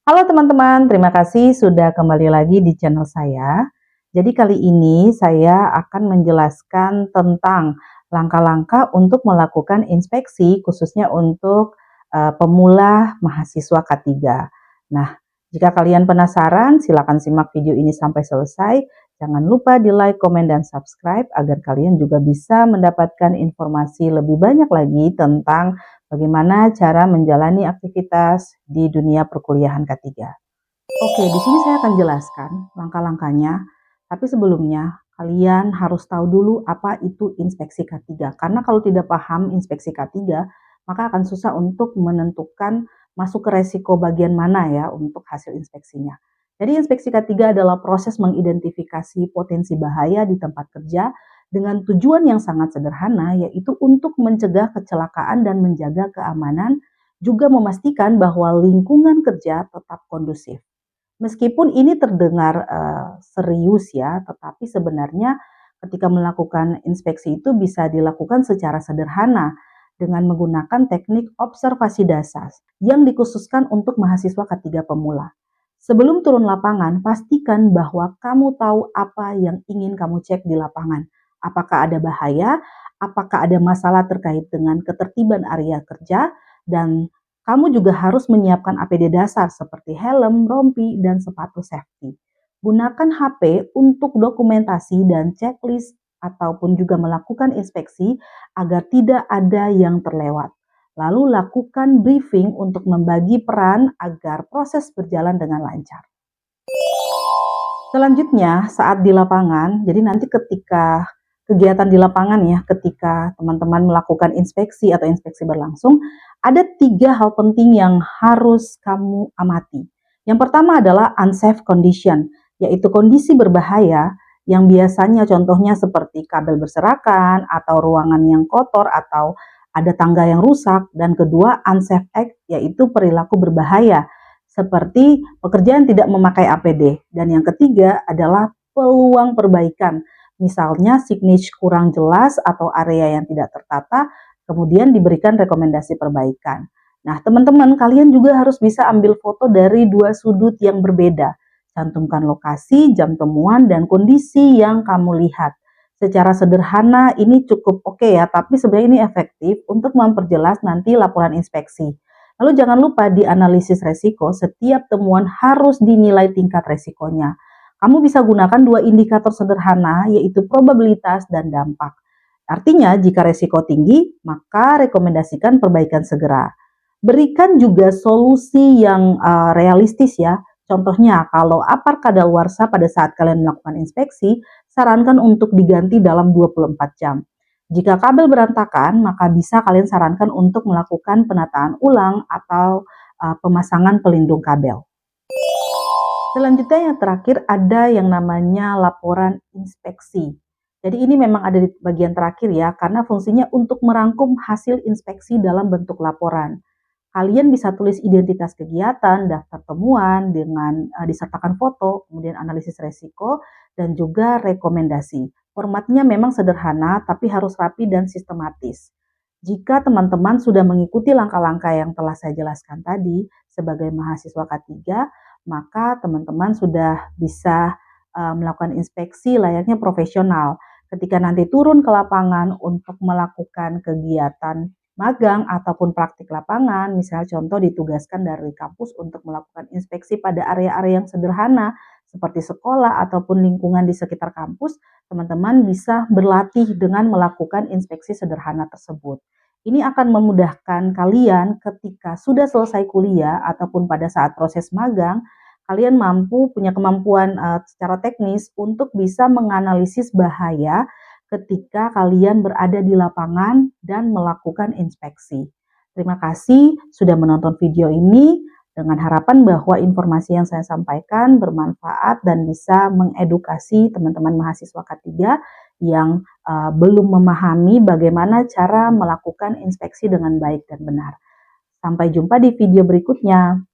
Halo teman-teman, terima kasih sudah kembali lagi di channel saya. Jadi kali ini saya akan menjelaskan tentang langkah-langkah untuk melakukan inspeksi khususnya untuk pemula mahasiswa K3. Nah, jika kalian penasaran, silakan simak video ini sampai selesai. Jangan lupa di like, komen, dan subscribe agar kalian juga bisa mendapatkan informasi lebih banyak lagi tentang bagaimana cara menjalani aktivitas di dunia perkuliahan K3. Oke, di sini saya akan jelaskan langkah-langkahnya. Tapi sebelumnya, kalian harus tahu dulu apa itu inspeksi K3. Karena kalau tidak paham inspeksi K3, maka akan susah untuk menentukan masuk ke resiko bagian mana ya untuk hasil inspeksinya. Jadi inspeksi K3 adalah proses mengidentifikasi potensi bahaya di tempat kerja dengan tujuan yang sangat sederhana, yaitu untuk mencegah kecelakaan dan menjaga keamanan, juga memastikan bahwa lingkungan kerja tetap kondusif. Meskipun ini terdengar serius ya, tetapi sebenarnya ketika melakukan inspeksi itu bisa dilakukan secara sederhana dengan menggunakan teknik observasi dasar yang dikhususkan untuk mahasiswa K3 pemula. Sebelum turun lapangan, pastikan bahwa kamu tahu apa yang ingin kamu cek di lapangan. Apakah ada bahaya, apakah ada masalah terkait dengan ketertiban area kerja, dan kamu juga harus menyiapkan APD dasar seperti helm, rompi, dan sepatu safety. Gunakan HP untuk dokumentasi dan checklist ataupun juga melakukan inspeksi agar tidak ada yang terlewat. Lalu lakukan briefing untuk membagi peran agar proses berjalan dengan lancar. Selanjutnya, saat di lapangan, jadi nanti ketika kegiatan di lapangan ya, ketika teman-teman melakukan inspeksi atau inspeksi berlangsung, ada 3 hal penting yang harus kamu amati. Yang pertama adalah unsafe condition, yaitu kondisi berbahaya yang biasanya contohnya seperti kabel berserakan atau ruangan yang kotor atau ada tangga yang rusak. Dan kedua, unsafe act, yaitu perilaku berbahaya seperti pekerjaan tidak memakai APD. Dan yang ketiga adalah peluang perbaikan. Misalnya signage kurang jelas atau area yang tidak tertata, kemudian diberikan rekomendasi perbaikan. Nah, teman-teman, kalian juga harus bisa ambil foto dari 2 sudut yang berbeda. Cantumkan lokasi, jam temuan, dan kondisi yang kamu lihat. Secara sederhana ini cukup oke ya, tapi sebenarnya ini efektif untuk memperjelas nanti laporan inspeksi. Lalu jangan lupa di analisis resiko, setiap temuan harus dinilai tingkat resikonya. Kamu bisa gunakan 2 indikator sederhana, yaitu probabilitas dan dampak. Artinya, jika resiko tinggi, maka rekomendasikan perbaikan segera. Berikan juga solusi yang realistis ya. Contohnya, kalau apar kadaluarsa pada saat kalian melakukan inspeksi, sarankan untuk diganti dalam 24 jam. Jika kabel berantakan, maka bisa kalian sarankan untuk melakukan penataan ulang atau pemasangan pelindung kabel. Selanjutnya yang terakhir ada yang namanya laporan inspeksi. Jadi ini memang ada di bagian terakhir ya, karena fungsinya untuk merangkum hasil inspeksi dalam bentuk laporan. Kalian bisa tulis identitas kegiatan, daftar temuan dengan disertakan foto, kemudian analisis resiko, dan juga rekomendasi. Formatnya memang sederhana, tapi harus rapi dan sistematis. Jika teman-teman sudah mengikuti langkah-langkah yang telah saya jelaskan tadi sebagai mahasiswa K3, maka teman-teman sudah bisa melakukan inspeksi layaknya profesional. Ketika nanti turun ke lapangan untuk melakukan kegiatan magang ataupun praktik lapangan, misalnya contoh ditugaskan dari kampus untuk melakukan inspeksi pada area-area yang sederhana seperti sekolah ataupun lingkungan di sekitar kampus, teman-teman bisa berlatih dengan melakukan inspeksi sederhana tersebut. Ini akan memudahkan kalian ketika sudah selesai kuliah ataupun pada saat proses magang, kalian punya kemampuan secara teknis untuk bisa menganalisis bahaya ketika kalian berada di lapangan dan melakukan inspeksi. Terima kasih sudah menonton video ini dengan harapan bahwa informasi yang saya sampaikan bermanfaat dan bisa mengedukasi teman-teman mahasiswa K3 yang belum memahami bagaimana cara melakukan inspeksi dengan baik dan benar. Sampai jumpa di video berikutnya.